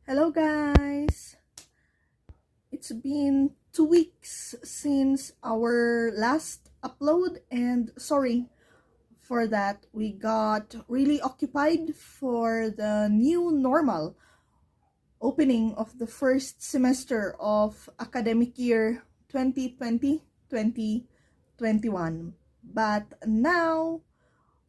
Hello guys! It's been 2 weeks since our last upload and sorry for that. We got really occupied for the new normal opening of the first semester of academic year 2020-2021. But now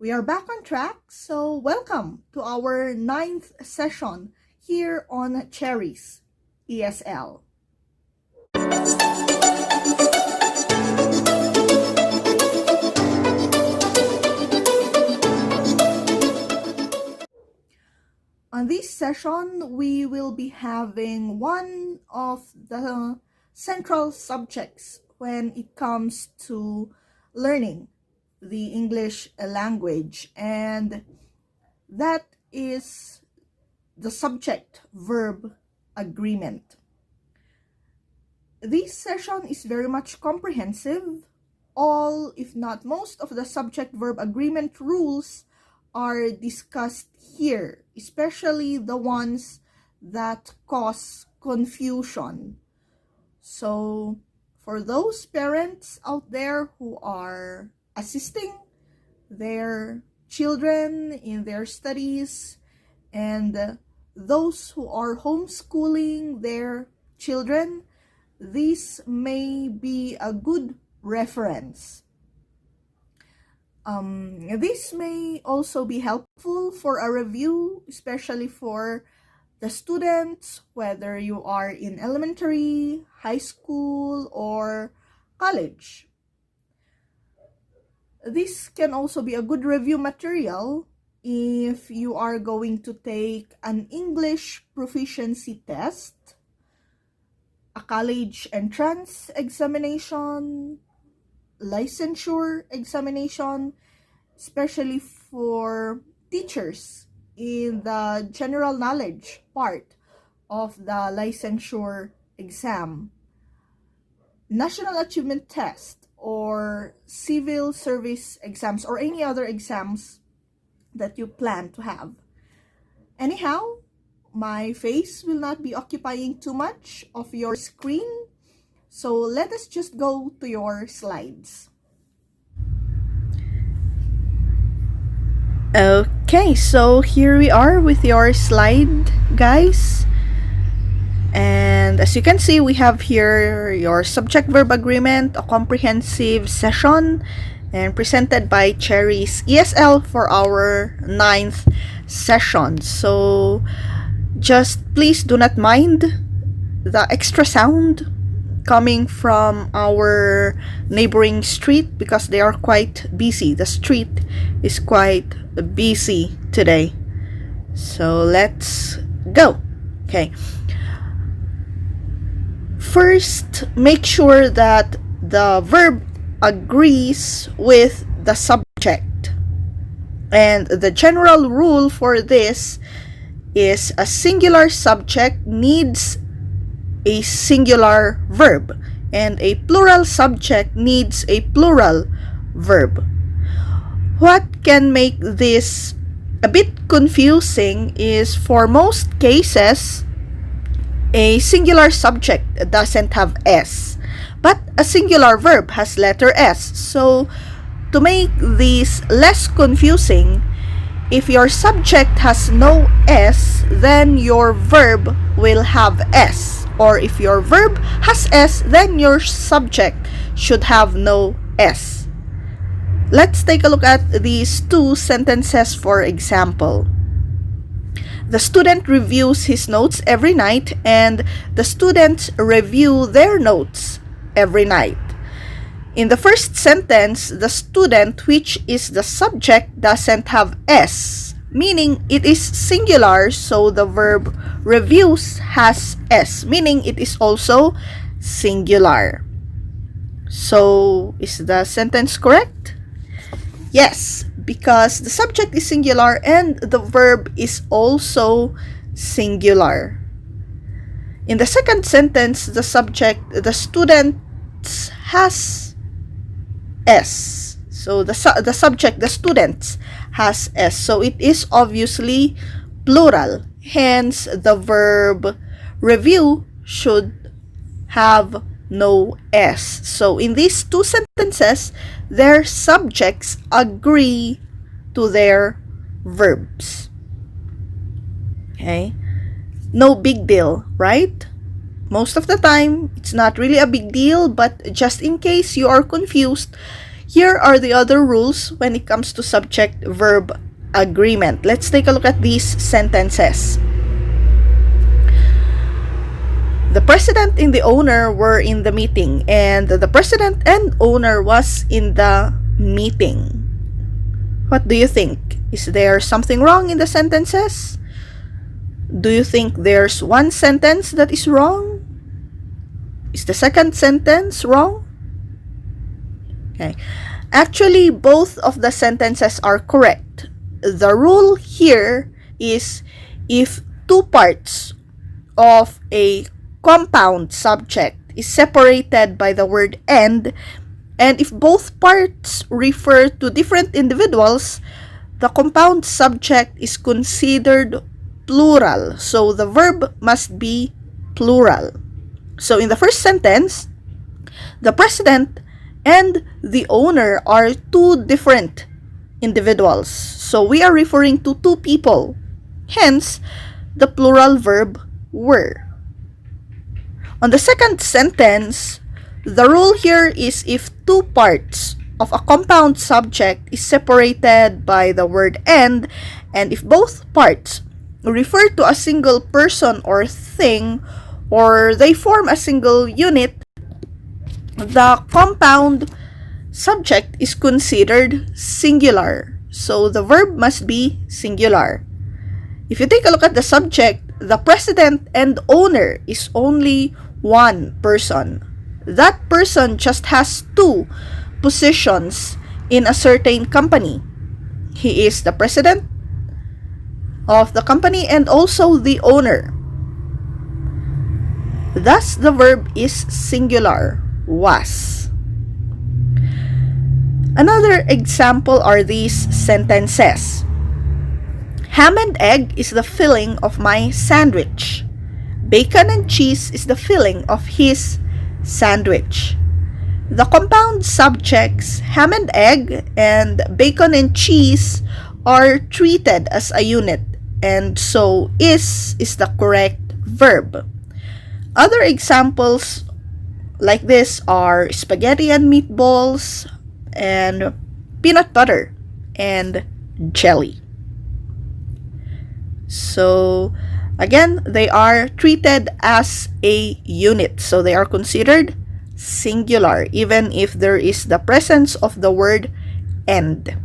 we are back on track, so welcome to our 9th session here on Cherry's ESL. On this session, we will be having one of the central subjects when it comes to learning the English language, and that is the subject-verb agreement. This session is very much comprehensive. All, if not most, of the subject-verb agreement rules are discussed here, especially the ones that cause confusion. So, for those parents out there who are assisting their children in their studies and those who are homeschooling their children, this may be a good reference. This may also be helpful for a review, especially for the students, whether you are in elementary, high school, or college. This can also be a good review material if you are going to take an English proficiency test, a college entrance examination, licensure examination, especially for teachers in the general knowledge part of the licensure exam, national achievement test, or civil service exams, or any other exams that you plan to have. Anyhow, my face will not be occupying too much of your screen, so let us just go to your slides. Okay, so here we are with your slide, guys. And as you can see, we have here your subject-verb agreement, a comprehensive session, and presented by Cherry's ESL for our 9th session. So just please do not mind the extra sound coming from our neighboring street because they are quite busy. The street is quite busy today. So let's go. Okay. First, make sure that the verb agrees with the subject. And the general rule for this is a singular subject needs a singular verb, and a plural subject needs a plural verb. What can make this a bit confusing is, for most cases, a singular subject doesn't have S, but a singular verb has letter S. So, to make this less confusing, if your subject has no S, then your verb will have S. Or if your verb has S, then your subject should have no S. Let's take a look at these two sentences for example. The student reviews his notes every night, and the students review their notes every night. In the first sentence, the student, which is the subject, doesn't have S, meaning it is singular, so the verb reviews has S, meaning it is also singular. So, is the sentence correct? Yes, because the subject is singular and the verb is also singular. In the second sentence, the subject, the student, has S. So the subject, the students, has S. So it is obviously plural. Hence, the verb review should have no S. So in these two sentences, their subjects agree to their verbs. Okay? No big deal, right? Most of the time, it's not really a big deal, but just in case you are confused, here are the other rules when it comes to subject-verb agreement. Let's take a look at these sentences. The president and the owner were in the meeting, and the president and owner was in the meeting. What do you think? Is there something wrong in the sentences? Do you think there's one sentence that is wrong? Is the second sentence wrong? Okay. Actually, both of the sentences are correct. The rule here is if two parts of a compound subject is separated by the word and if both parts refer to different individuals, the compound subject is considered plural. So the verb must be plural. So in the first sentence, the president and the owner are two different individuals. So we are referring to two people. Hence, the plural verb were. On the second sentence, the rule here is if two parts of a compound subject is separated by the word and if both parts refer to a single person or thing, or they form a single unit, the compound subject is considered singular. So the verb must be singular. If you take a look at the subject, the president and owner is only one person. That person just has two positions in a certain company. He is the president of the company and also the owner. Thus, the verb is singular, was. Another example are these sentences. Ham and egg is the filling of my sandwich. Bacon and cheese is the filling of his sandwich. The compound subjects ham and egg and bacon and cheese are treated as a unit, and so is the correct verb. Other examples like this are spaghetti and meatballs and peanut butter and jelly. So again, they are treated as a unit. So they are considered singular even if there is the presence of the word and.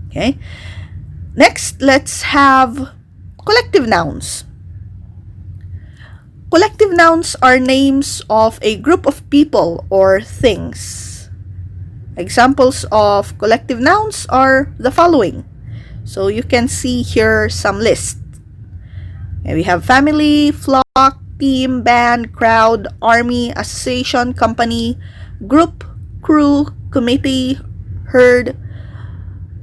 Okay. Next, let's have collective nouns. Collective nouns are names of a group of people or things. Examples of collective nouns are the following. So you can see here some lists. And we have family, flock, team, band, crowd, army, association, company, group, crew, committee, herd,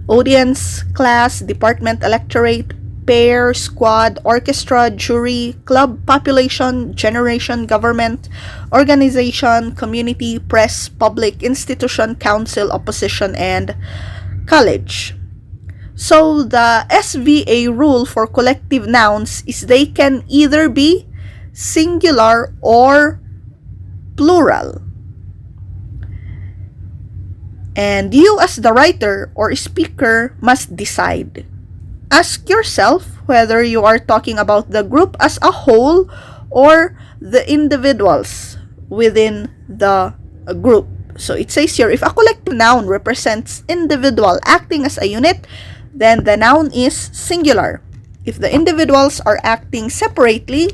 audience, class, department, electorate, pair, squad, orchestra, jury, club, population, generation, government, organization, community, press, public, institution, council, opposition, and college. So the SVA rule for collective nouns is they can either be singular or plural. And you as the writer or speaker must decide. Ask yourself whether you are talking about the group as a whole or the individuals within the group. So it says here, if a collective noun represents individual acting as a unit, then the noun is singular. If the individuals are acting separately,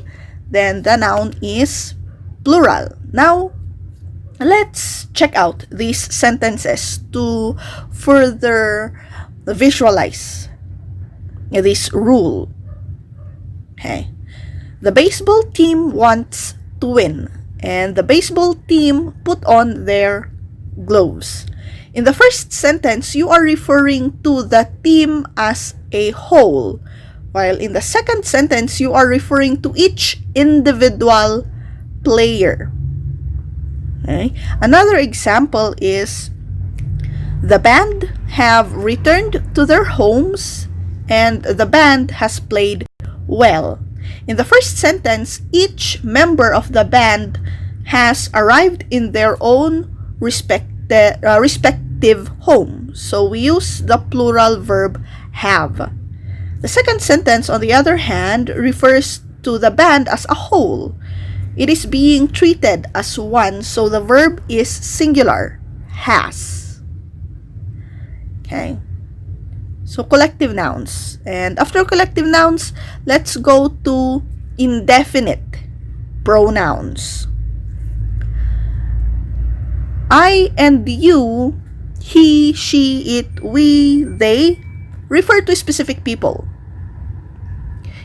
then the noun is plural. Now, let's check out these sentences to further visualize this rule. Okay. The baseball team wants to win, and the baseball team put on their gloves. In the first sentence, you are referring to the team as a whole, While in the second sentence, you are referring to each individual player. Okay? Another example is the band have returned to their homes and the band has played well. In the first sentence, each member of the band has arrived in their own respective home. So we use the plural verb have. The second sentence, on the other hand, refers to the band as a whole. It is being treated as one, so the verb is singular, has. Okay. So collective nouns. And after collective nouns, let's go to indefinite pronouns. I and you, he, she, it, we, they refer to specific people.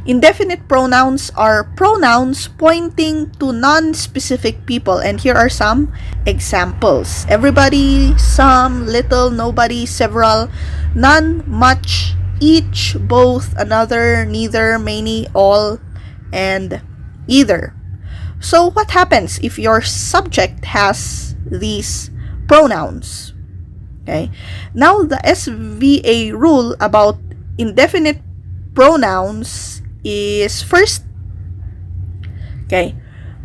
Indefinite pronouns are pronouns pointing to non-specific people, and here are some examples. Everybody, some, little, nobody, several, none, much, each, both, another, neither, many, all, and either. So what happens if your subject has these pronouns? Okay. Now the SVA rule about indefinite pronouns is first, okay,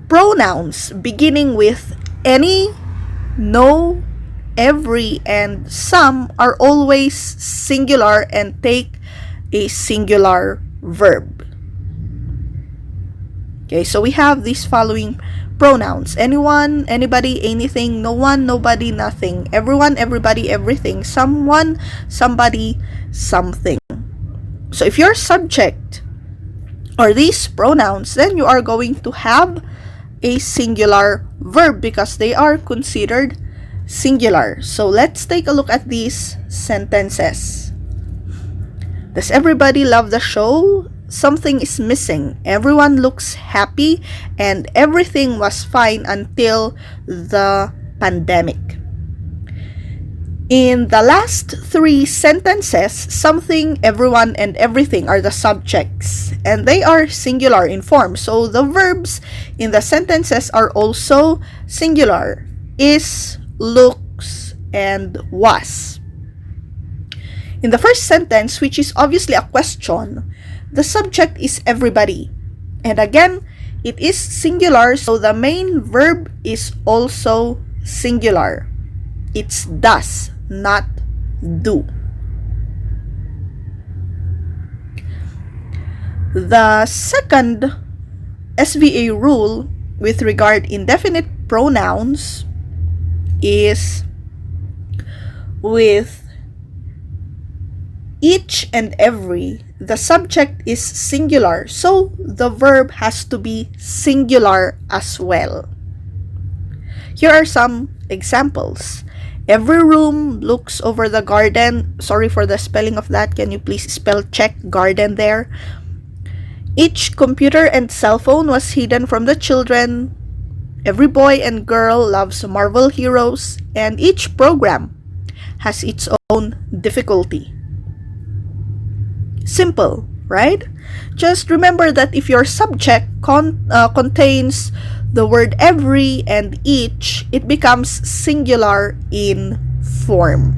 pronouns beginning with any, no, every, and some are always singular and take a singular verb. Okay, so we have these following pronouns: anyone, anybody, anything, no one, nobody, nothing, everyone, everybody, everything, someone, somebody, something. So if your subject are these pronouns, then you are going to have a singular verb because they are considered singular. So let's take a look at these sentences. Does everybody love the show? Something is missing. Everyone looks happy and everything was fine until the pandemic. In the last three sentences, something, everyone, and everything are the subjects, and they are singular in form. So the verbs in the sentences are also singular: is, looks, and was. In the first sentence, which is obviously a question, the subject is everybody. And again, it is singular, so the main verb is also singular. It's does, not do. The second SVA rule with regard indefinite pronouns is with each and every, the subject is singular, so the verb has to be singular as well. Here are some examples. Every room looks over the garden. Sorry for the spelling of that. Can you please spell check garden there? Each computer and cell phone was hidden from the children. Every boy and girl loves Marvel heroes, and each program has its own difficulty. Simple, right? Just remember that if your subject contains the word every and each, it becomes singular in form.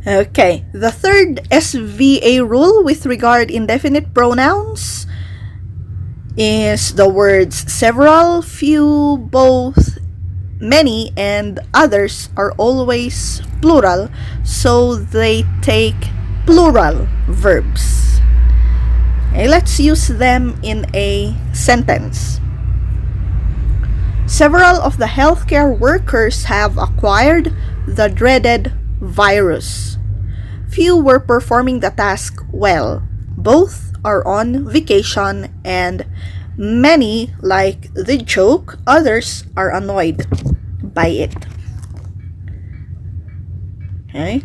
Okay, the third SVA rule with regard indefinite pronouns is the words several, few, both, many, and others are always plural, so they take plural verbs. Okay, let's use them in a sentence. Several of the healthcare workers have acquired the dreaded virus. Few were performing the task well. Both are on vacation, and many like the joke, others are annoyed by it. Okay,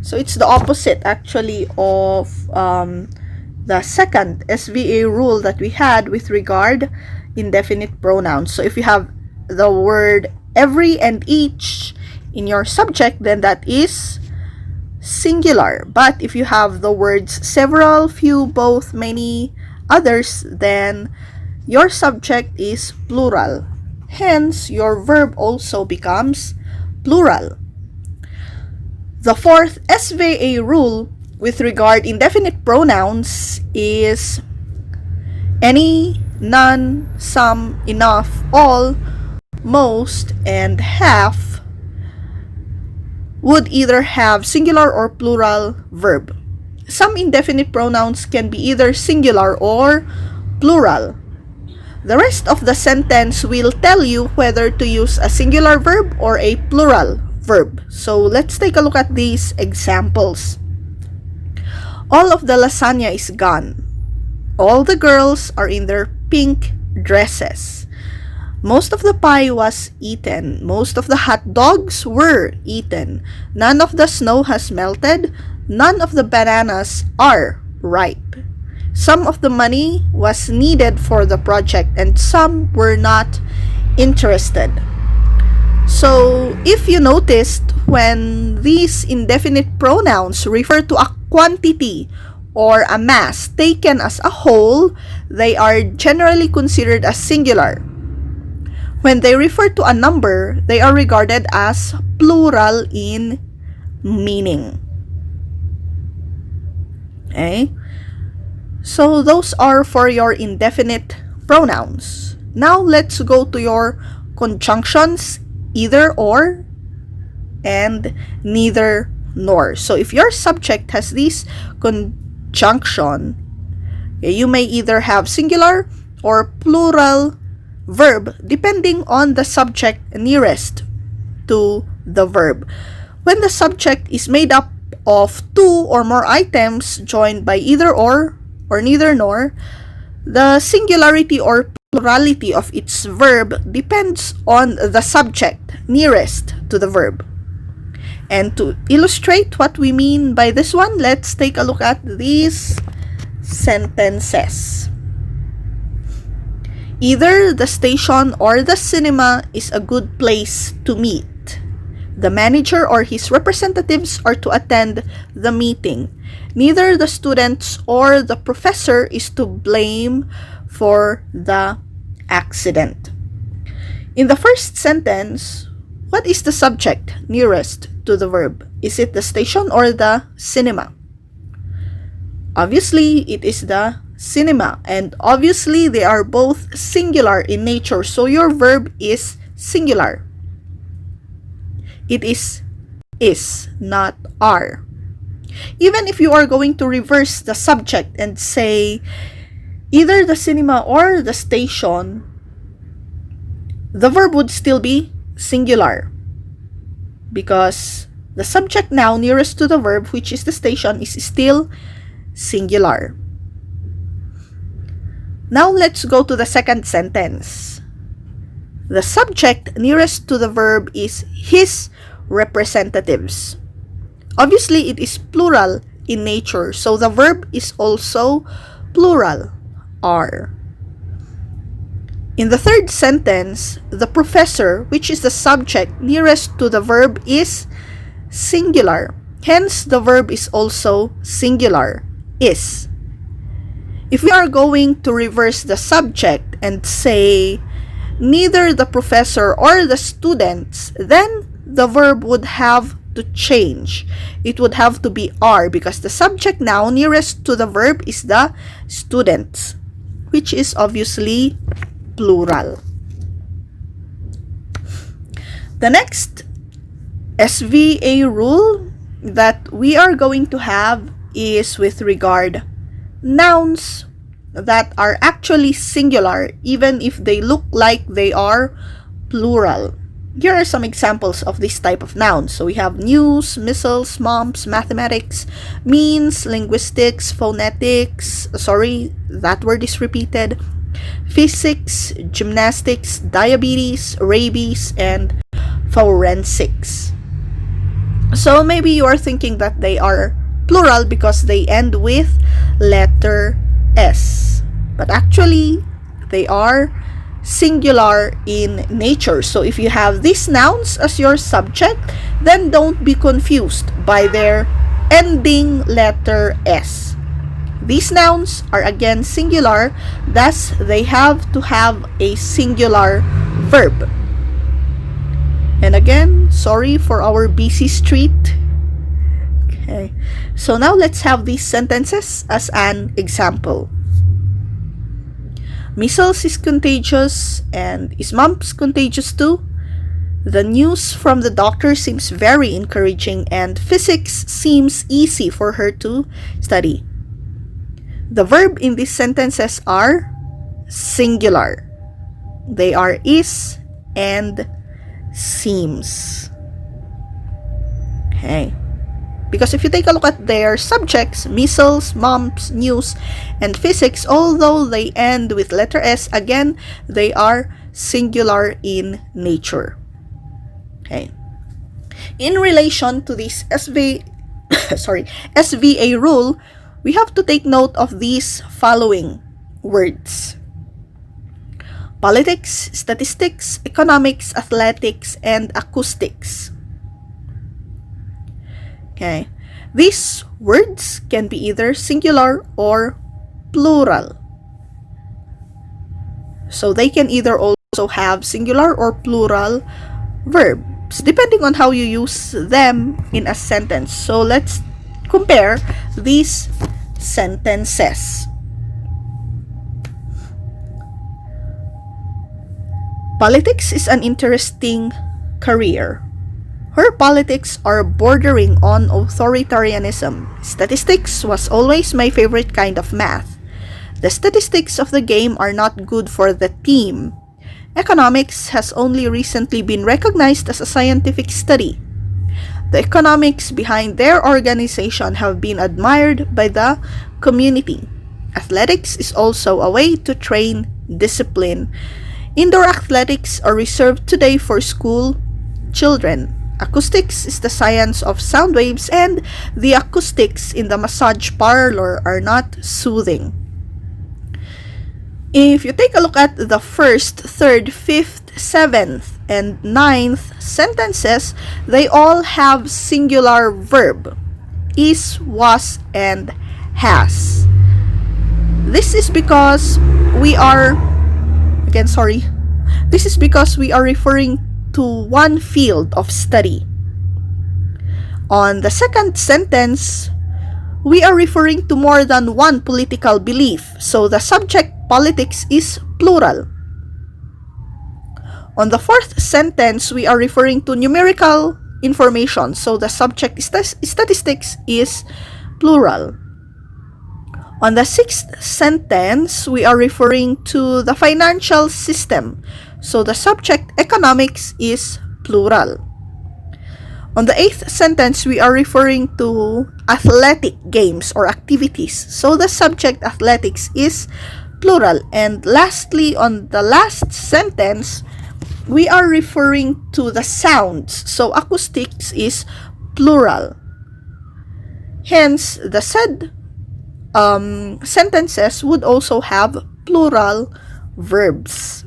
so it's the opposite actually of the second SVA rule that we had with regard indefinite pronouns. So if you have the word every and each in your subject, then that is singular. But if you have the words several, few, both, many, others, then your subject is plural. Hence, your verb also becomes plural. The fourth SVA rule with regard indefinite pronouns is any, none, some, enough, all, most, and half would either have singular or plural verb. Some indefinite pronouns can be either singular or plural. The rest of the sentence will tell you whether to use a singular verb or a plural verb. So let's take a look at these examples. All of the lasagna is gone. All the girls are in their pink dresses. Most of the pie was eaten. Most of the hot dogs were eaten. None of the snow has melted. None of the bananas are ripe. Some of the money was needed for the project and some were not interested. So, if you noticed, when these indefinite pronouns refer to a quantity or a mass taken as a whole, they are generally considered as singular. When they refer to a number, they are regarded as plural in meaning. Okay? So, those are for your indefinite pronouns. Now, let's go to your conjunctions, either or and neither nor. So, if your subject has this conjunction, you may either have singular or plural verb depending on the subject nearest to the verb. When the subject is made up of two or more items joined by either or neither nor, the singularity or plurality of its verb depends on the subject nearest to the verb. And to illustrate what we mean by this one, let's take a look at these sentences. Either the station or the cinema is a good place to meet. The manager or his representatives are to attend the meeting. Neither the students or the professor is to blame for the accident. In the first sentence, what is the subject nearest to the verb? Is it the station or the cinema? Obviously, it is the cinema, and obviously they are both singular in nature, so your verb is singular. It is, not are. Even if you are going to reverse the subject and say either the cinema or the station, the verb would still be singular because the subject now nearest to the verb, which is the station, is still singular. Now let's go to the second sentence. The subject nearest to the verb is his representatives. Obviously, it is plural in nature, so the verb is also plural, are. In the third sentence, the professor, which is the subject nearest to the verb, is singular. Hence, the verb is also singular, is. If we are going to reverse the subject and say neither the professor or the students, then the verb would have to change. It would have to be are because the subject now nearest to the verb is the students, which is obviously plural. The next SVA rule that we are going to have is with regard nouns that are actually singular even if they look like they are plural. Here are some examples of this type of nouns. So we have news, missiles, moms, mathematics, means, linguistics, phonetics, sorry, that word is repeated, physics, gymnastics, diabetes, rabies, and forensics. So maybe you are thinking that they are plural because they end with letter S. But actually, they are singular in nature. So if you have these nouns as your subject, then don't be confused by their ending letter S. These nouns are again singular, thus they have to have a singular verb. And again, sorry for our busy street. Okay, so now let's have these sentences as an example. Measles is contagious, and is mumps contagious too? The news from the doctor seems very encouraging, and physics seems easy for her to study. The verb in these sentences are singular. They are is and seems. Okay. Because if you take a look at their subjects, measles, mumps, news, and physics, although they end with letter S, again, they are singular in nature. Okay. In relation to this SVA rule, we have to take note of these following words: politics, statistics, economics, athletics, and acoustics. Okay. These words can be either singular or plural. So they can either also have singular or plural verbs, depending on how you use them in a sentence. So let's compare these sentences. Politics is an interesting career. Her politics are bordering on authoritarianism. Statistics was always my favorite kind of math. The statistics of the game are not good for the team. Economics has only recently been recognized as a scientific study. The economics behind their organization have been admired by the community. Athletics is also a way to train discipline. Indoor athletics are reserved today for school children. Acoustics is the science of sound waves, and the acoustics in the massage parlor are not soothing. If you take a look at the first, third, fifth, seventh, and ninth sentences, they all have singular verb: is, was, and has. This is because we are referring to one field of study. On the second sentence, we are referring to more than one political belief, so the subject politics is plural. On the fourth sentence, we are referring to numerical information, so the subject statistics is plural. On the sixth sentence, we are referring to the financial system, so the subject economics is plural. On the eighth sentence, we are referring to athletic games or activities, so the subject athletics is plural. And lastly, on the last sentence, we are referring to the sounds, so acoustics is plural. Hence, the said sentences would also have plural verbs.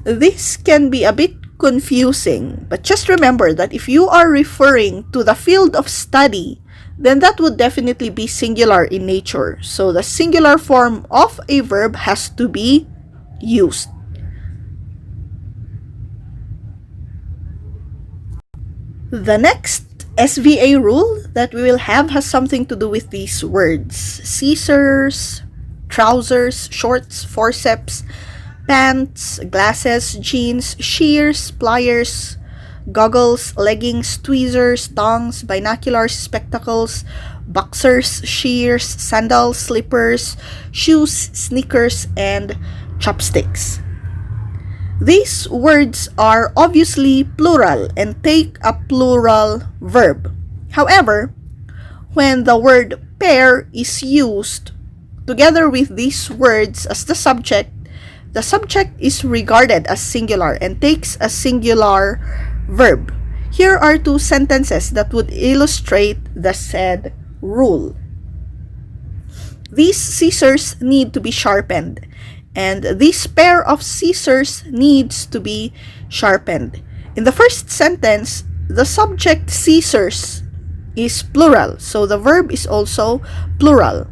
This can be a bit confusing, but just remember that if you are referring to the field of study, then that would definitely be singular in nature. So the singular form of a verb has to be used. The next SVA rule that we will have has something to do with these words: scissors, trousers, shorts, forceps, pants, glasses, jeans, shears, pliers, goggles, leggings, tweezers, tongs, binoculars, spectacles, boxers, shears, sandals, slippers, shoes, sneakers, and chopsticks. These words are obviously plural and take a plural verb. However, when the word pair is used together with these words as the subject is regarded as singular and takes a singular verb. Here are two sentences that would illustrate the said rule. These scissors need to be sharpened, and this pair of scissors needs to be sharpened. In the first sentence, the subject scissors is plural. So the verb is also plural.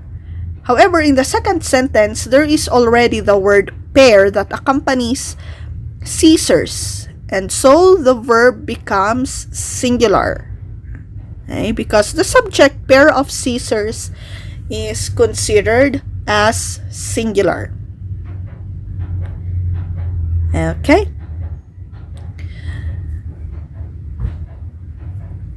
However, in the second sentence, there is already the word pair that accompanies scissors. And so the verb becomes singular. Okay? Because the subject pair of scissors is considered as singular. Okay?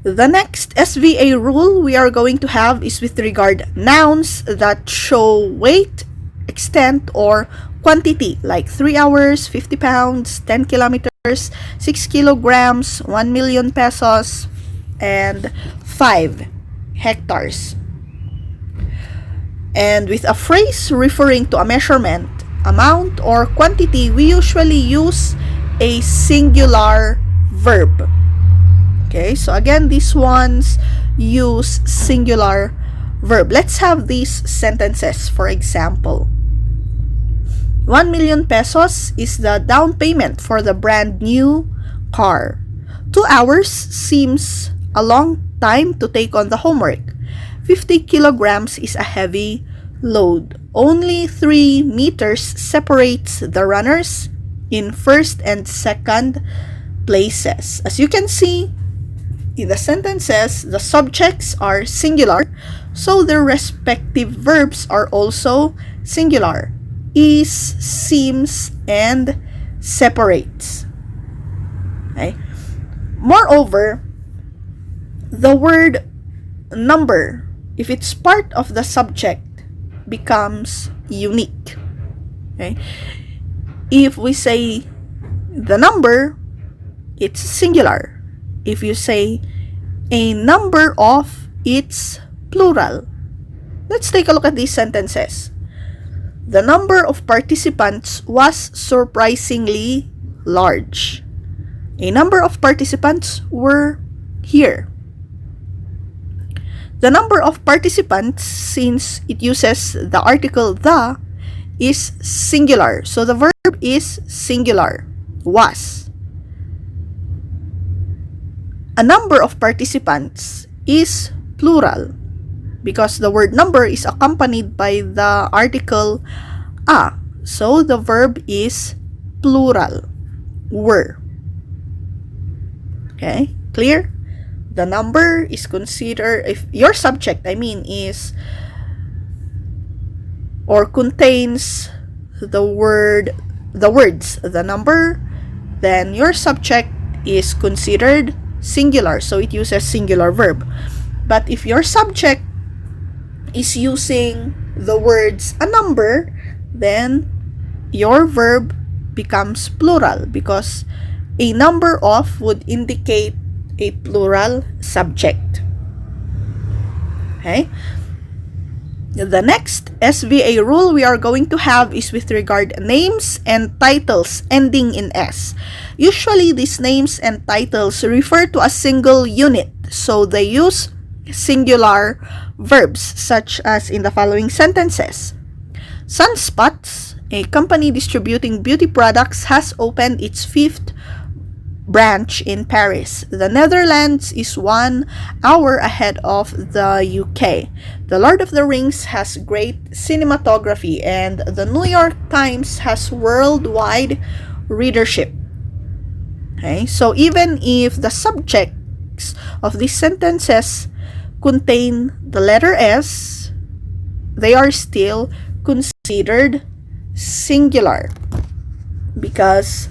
The next SVA rule we are going to have is with regard nouns that show weight, extent, or quantity, like 3 hours, 50 pounds, 10 kilometers, 6 kilograms, 1 million pesos, and 5 hectares. And with a phrase referring to a measurement, amount, or quantity, we usually use a singular verb. Okay, so again, these ones use singular verb. Let's have these sentences. For example, 1 million pesos is the down payment for the brand new car. 2 hours seems a long time to take on the homework. 50 kilograms is a heavy load. Only 3 meters separates the runners in first and second places. As you can see, in the sentences, the subjects are singular, so their respective verbs are also singular. Is, seems, and separates. Okay? Moreover, the word number, if it's part of the subject, becomes unique. Okay? If we say the number, it's singular. If you say a number of, it's plural. Let's take a look at these sentences. The number of participants was surprisingly large. A number of participants were here. The number of participants, since it uses the article the, is singular. So the verb is singular, was. A number of participants is plural because the word number is accompanied by the article a. So the verb is plural, were. Okay, clear? The number is considered, if your subject, is or contains the words, the number, then your subject is considered singular, so it uses singular verb. But if your subject is using the words a number, then your verb becomes plural because a number of would indicate a plural subject. Okay? The next SVA rule we are going to have is with regard names and titles ending in S. Usually, these names and titles refer to a single unit, so they use singular verbs, such as in the following sentences. Sunspots, a company distributing beauty products, has opened its 5th branch in Paris. The Netherlands is 1 hour ahead of the UK. The Lord of the Rings has great cinematography, and the New York Times has worldwide readership. Okay, so even if the subjects of these sentences contain the letter S, they are still considered singular because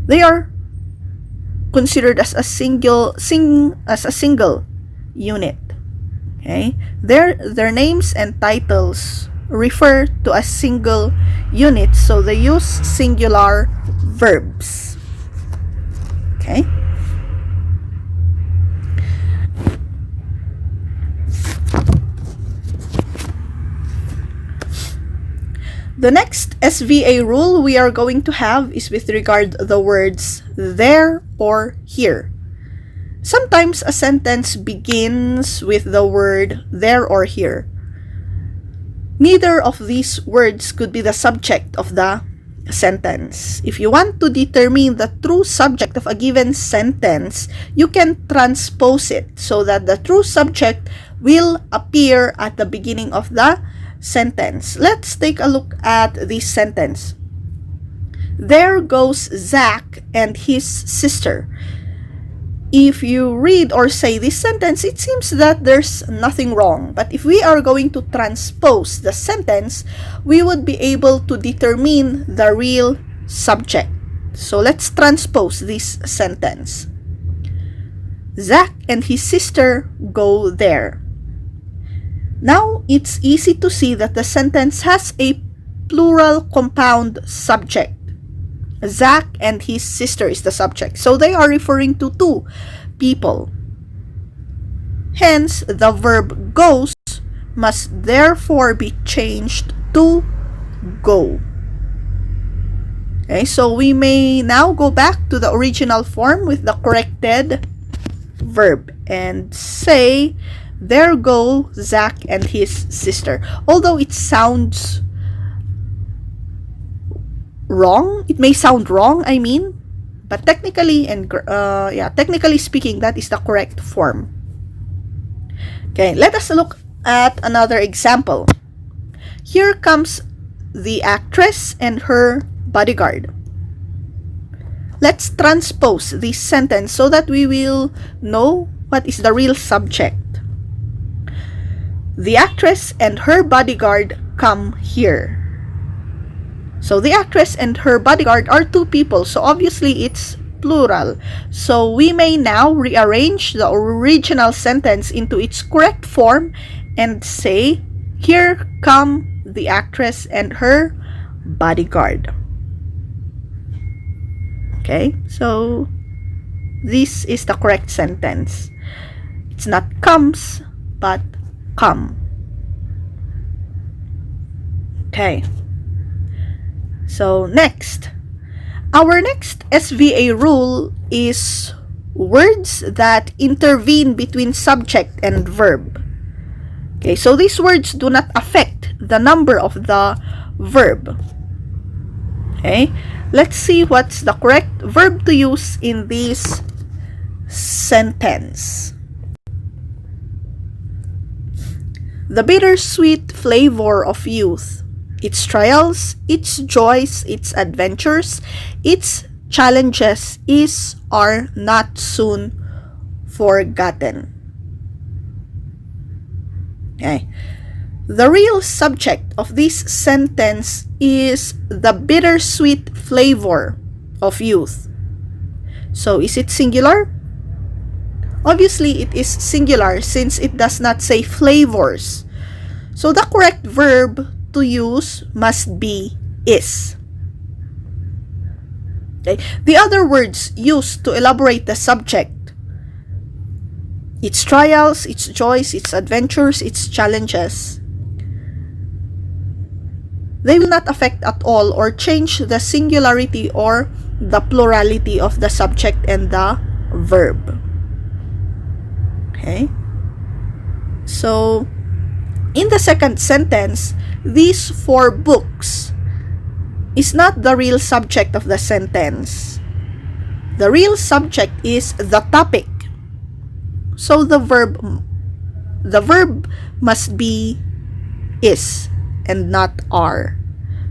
they are considered as a single unit. Okay, their names and titles refer to a single unit, so they use singular verbs. Okay. The next SVA rule we are going to have is with regard the words there or here. Sometimes a sentence begins with the word there or here. Neither of these words could be the subject of the sentence. If you want to determine the true subject of a given sentence, you can transpose it so that the true subject will appear at the beginning of the sentence. Let's take a look at this sentence. There goes Zach and his sister. If you read or say this sentence, it seems that there's nothing wrong. But if we are going to transpose the sentence, we would be able to determine the real subject. So let's transpose this sentence. Zach and his sister go there. Now, it's easy to see that the sentence has a plural compound subject. Zach and his sister is the subject. So they are referring to two people. Hence, the verb goes must therefore be changed to go. Okay, so we may now go back to the original form with the corrected verb and say, there go Zach and his sister. Although it sounds wrong, it may sound wrong, but technically technically speaking, that is the correct form. Okay, let us look at another example. Here comes the actress and her bodyguard. Let's transpose this sentence so that we will know what is the real subject. The actress and her bodyguard come here. So the actress and her bodyguard are two people, so obviously it's plural. So we may now rearrange the original sentence into its correct form and say, here come the actress and her bodyguard. Okay, so this is the correct sentence. It's not comes, but come. Okay. So next, our next SVA rule is words that intervene between subject and verb. Okay, so these words do not affect the number of the verb. Okay, let's see what's the correct verb to use in this sentence. The bittersweet flavor of youth. Its trials, its joys, its adventures, its challenges are not soon forgotten. Okay. The real subject of this sentence is the bittersweet flavor of youth. So, is it singular? Obviously, it is singular since it does not say flavors. So, the correct verb to use must be is. Okay. The other words used to elaborate the subject, its trials, its joys, its adventures, its challenges, they will not affect at all or change the singularity or the plurality of the subject and the verb. Okay? So, in the second sentence, these 4 books is not the real subject of the sentence. The real subject is the topic. So the verb must be is and not are.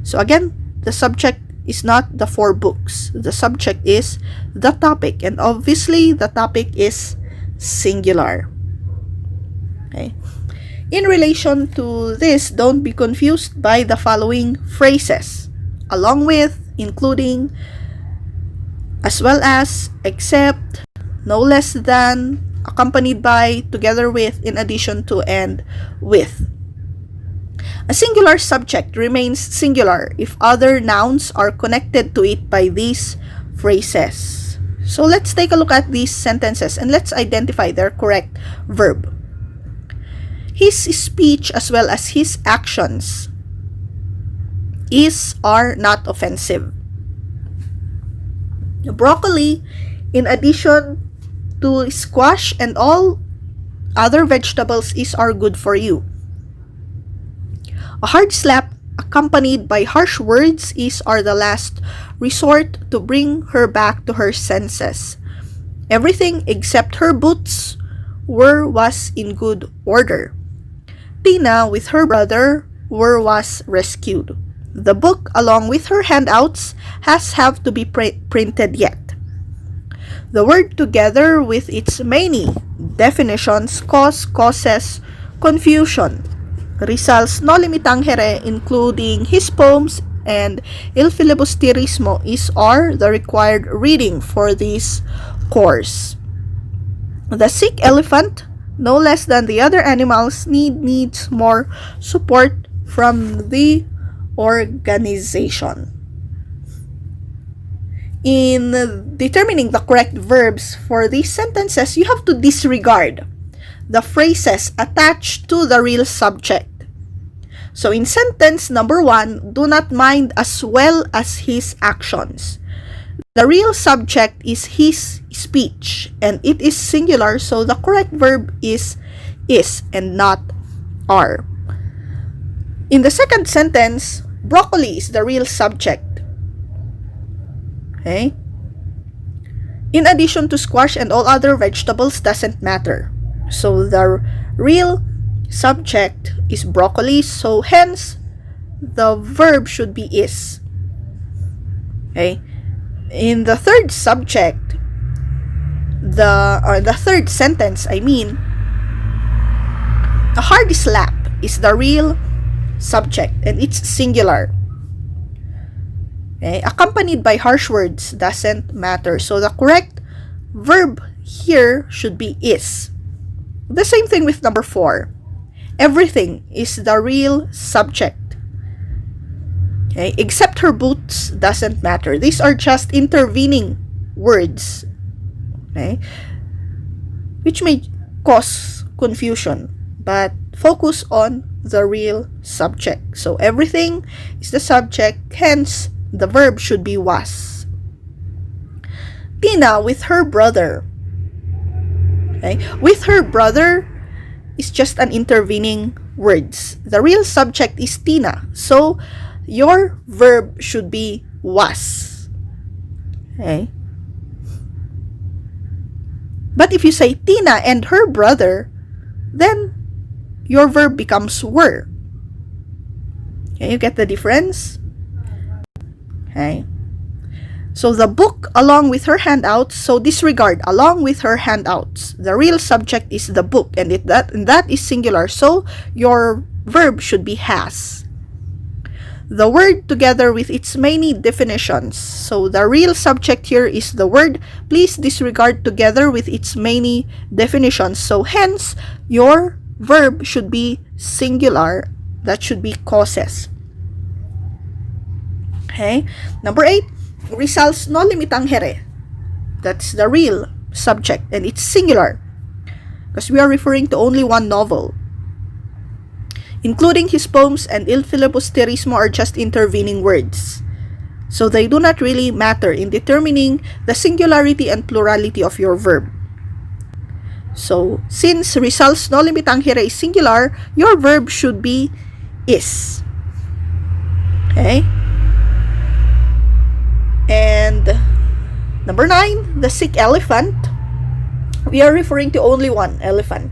So again, the subject is not the 4 books. The subject is the topic, and obviously the topic is singular. Okay. In relation to this, don't be confused by the following phrases, along with, including, as well as, except, no less than, accompanied by, together with, in addition to, and with. A singular subject remains singular if other nouns are connected to it by these phrases. So let's take a look at these sentences and let's identify their correct verb. His speech as well as his actions are not offensive. Broccoli, in addition to squash and all other vegetables, are good for you. A hard slap accompanied by harsh words are the last resort to bring her back to her senses. Everything except her boots was in good order. Tina, with her brother, was rescued. The book, along with her handouts, have to be printed yet. The word together with its many definitions causes confusion. Rizal's No Limitangere, including his poems and Il Filibusterismo, are the required reading for this course. The sick elephant, no less than the other animals, needs more support from the organization. In determining the correct verbs for these sentences, you have to disregard the phrases attached to the real subject. So in sentence number 1, do not mind as well as his actions. The real subject is his speech, and it is singular, so the correct verb is and not are. In the second sentence, broccoli is the real subject. Okay? In addition to squash and all other vegetables doesn't matter. So the real subject is broccoli, so hence the verb should be is. Okay? In the third subject, the third sentence, a hard slap is the real subject and it's singular. Okay? Accompanied by harsh words doesn't matter. So the correct verb here should be is. The same thing with number 4. Everything is the real subject. Okay? Except her boots doesn't matter. These are just intervening words. Okay? Which may cause confusion. But focus on the real subject. So everything is the subject, hence the verb should be was. Tina with her brother. Okay? With her brother is just an intervening words. The real subject is Tina. So your verb should be was. Okay? But if you say Tina and her brother, then your verb becomes were. Okay, you get the difference? Okay. So the book along with her handouts, so disregard along with her handouts. The real subject is the book and that is singular. So your verb should be has. The word together with its many definitions. So the real subject here is the word. Please disregard together with its many definitions. So hence your verb should be singular. That should be causes. Okay. Number 8, Rizal's No Limitangere. That's the real subject and it's singular because we are referring to only one novel. Including his poems and Il Filibusterismo are just intervening words. So they do not really matter in determining the singularity and plurality of your verb. So, since Rizal's No Limitangere is singular, your verb should be is. Okay? And number 9, the sick elephant. We are referring to only one elephant.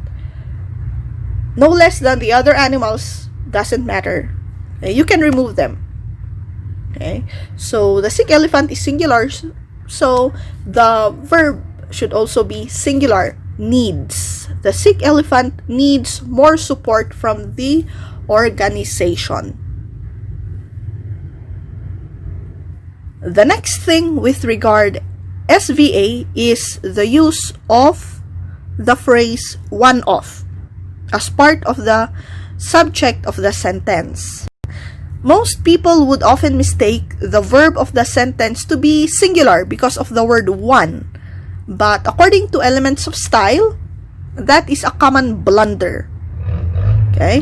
No less than the other animals, doesn't matter. Okay? You can remove them. Okay? So, the sick elephant is singular, so the verb should also be singular. Needs. The sick elephant needs more support from the organization. The next thing with regard SVA is the use of the phrase one of as part of the subject of the sentence. Most people would often mistake the verb of the sentence to be singular because of the word one. But according to Elements of Style, that is a common blunder. Okay?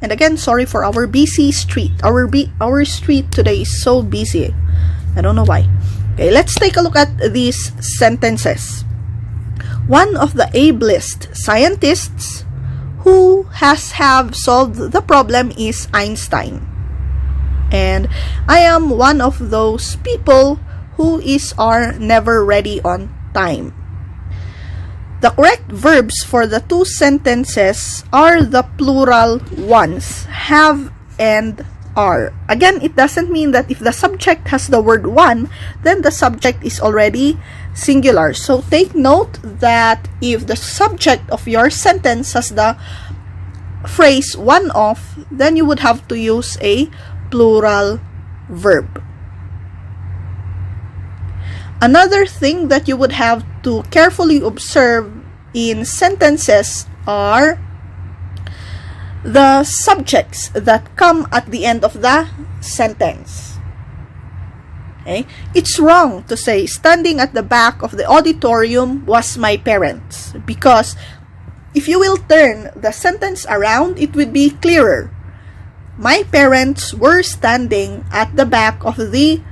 And again, sorry for our busy street. Our street today is so busy. I don't know why. Okay, let's take a look at these sentences. One of the ablest scientists who have solved the problem is Einstein. And I am one of those people who are never ready on time. The correct verbs for the two sentences are the plural ones, have and are. Again, it doesn't mean that if the subject has the word one, then the subject is already singular. So take note that if the subject of your sentence has the phrase one of, then you would have to use a plural verb. Another thing that you would have to carefully observe in sentences are the subjects that come at the end of the sentence. Okay? It's wrong to say, standing at the back of the auditorium was my parents, because if you will turn the sentence around, it would be clearer. My parents were standing at the back of the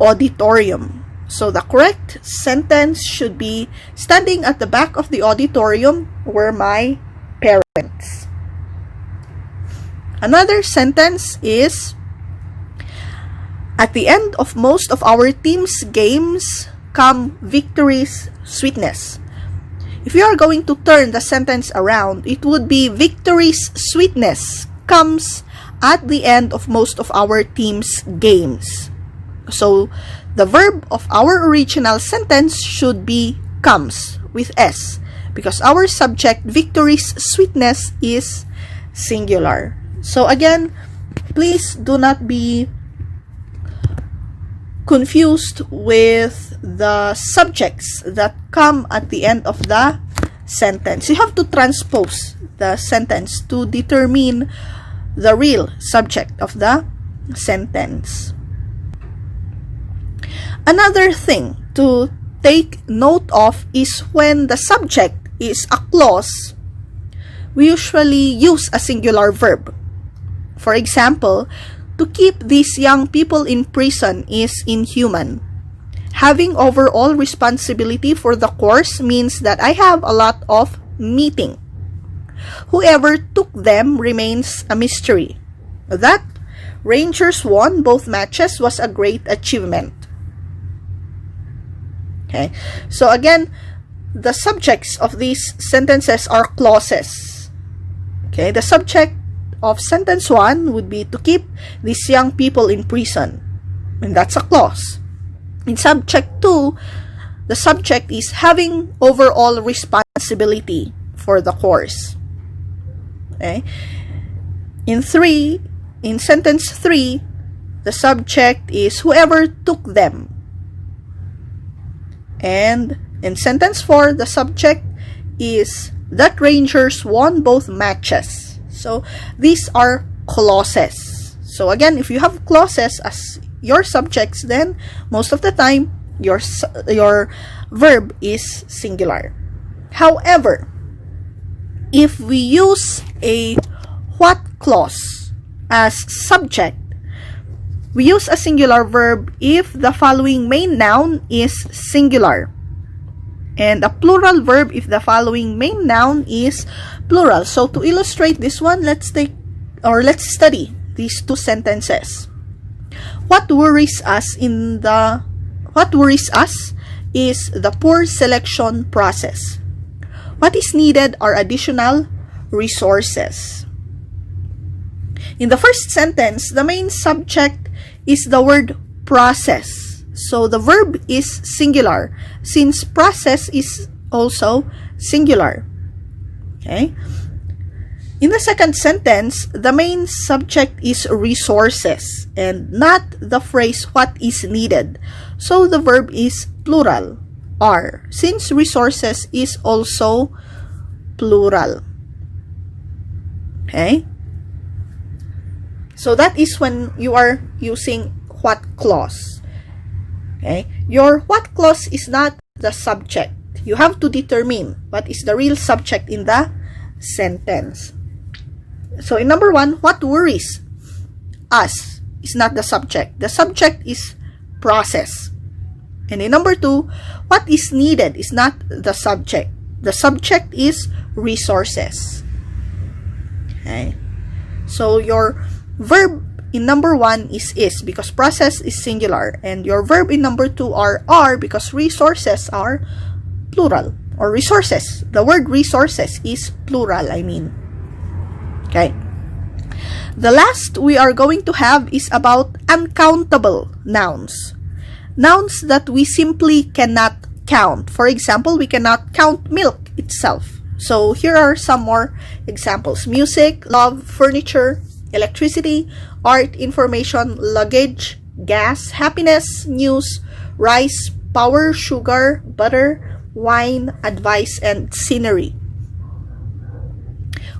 auditorium. So the correct sentence should be, standing at the back of the auditorium were my parents. Another sentence is, at the end of most of our team's games come victory's sweetness. If you are going to turn the sentence around, it would be, victory's sweetness comes at the end of most of our team's games. So the verb of our original sentence should be comes with S, because our subject, victory's sweetness, is singular. So again, please do not be confused with the subjects that come at the end of the sentence. You have to transpose the sentence to determine the real subject of the sentence. Another thing to take note of is when the subject is a clause, we usually use a singular verb. For example, to keep these young people in prison is inhuman. Having overall responsibility for the course means that I have a lot of meeting. Whoever took them remains a mystery. That Rangers won both matches was a great achievement. Okay, so again, the subjects of these sentences are clauses. Okay, the subject of sentence 1 would be to keep these young people in prison, and that's a clause. In subject 2, the subject is having overall responsibility for the course. Okay, in sentence 3, the subject is whoever took them. And in sentence 4, the subject is that Rangers won both matches. So these are clauses. So again, if you have clauses as your subjects, then most of the time your verb is singular. However, if we use a what clause as subject, we use a singular verb if the following main noun is singular, and a plural verb if the following main noun is plural. So to illustrate this one, let's study these two sentences. What worries us is the poor selection process. What is needed are additional resources. In the first sentence, the main subject is the word process. So the verb is singular since process is also singular. Okay? In the second sentence, the main subject is resources and not the phrase what is needed. So the verb is plural, are, since resources is also plural. Okay? So that is when you are using what clause. Okay? Your what clause is not the subject. You have to determine what is the real subject in the sentence. So in number 1, what worries us is not the subject. The subject is process. And in number 2, what is needed is not the subject. The subject is resources. Okay. So your verb in number 1 is because process is singular, and your verb in number 2 are because resources are plural, or resources. The word resources is plural, I mean. Okay. The last we are going to have is about uncountable nouns. Nouns that we simply cannot count. For example, we cannot count milk itself. So here are some more examples. Music, love, furniture, electricity, art, information, luggage, gas, happiness, news, rice, power, sugar, butter, wine, advice, and scenery.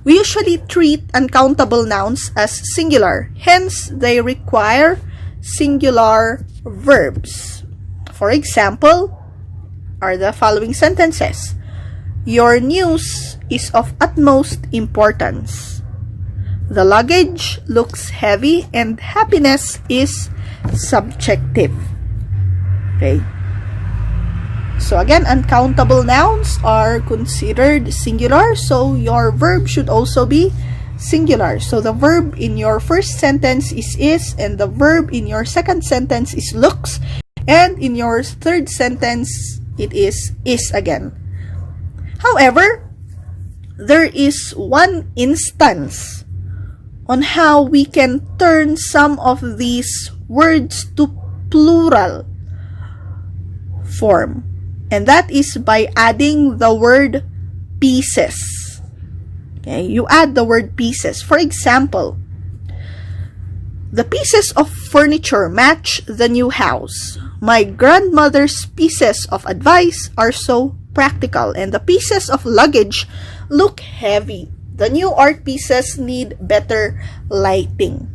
We usually treat uncountable nouns as singular, hence they require singular verbs. For example, are the following sentences. Your news is of utmost importance. The luggage looks heavy and happiness is subjective. Okay. So again, uncountable nouns are considered singular, so your verb should also be singular. So the verb in your first sentence is, and the verb in your second sentence is looks, and in your third sentence it is again. However, there is one instance on how we can turn some of these words to plural form, and that is by adding the word pieces. Okay, you add the word pieces. For example, the pieces of furniture match the new house. My grandmother's pieces of advice are so practical, and the pieces of luggage look heavy. The new art pieces need better lighting.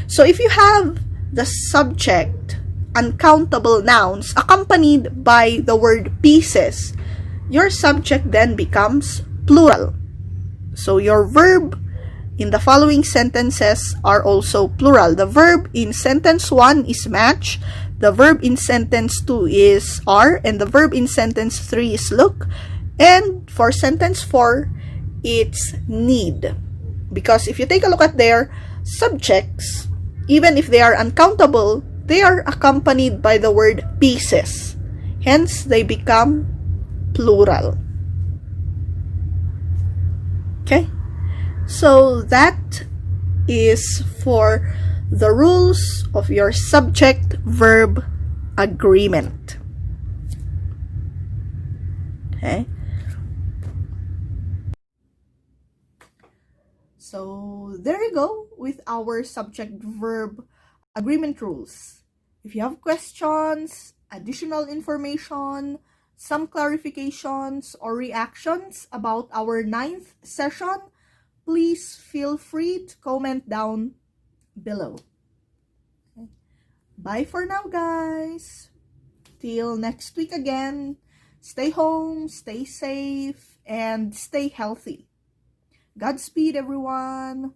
So if you have the subject uncountable nouns accompanied by the word pieces, your subject then becomes plural. So your verb in the following sentences are also plural. The verb in sentence 1 is match, the verb in sentence 2 is are, and the verb in sentence 3 is look, and for sentence 4 it's need. Because if you take a look at their subjects, even if they are uncountable, they are accompanied by the word pieces. Hence, they become plural. Okay? So, that is for the rules of your subject-verb agreement. Okay? So, there you go with our subject-verb agreement rules. If you have questions, additional information, some clarifications, or reactions about our 9th session, please feel free to comment down below. Okay. Bye for now, guys. Till next week again. Stay home, stay safe, and stay healthy. Godspeed, everyone.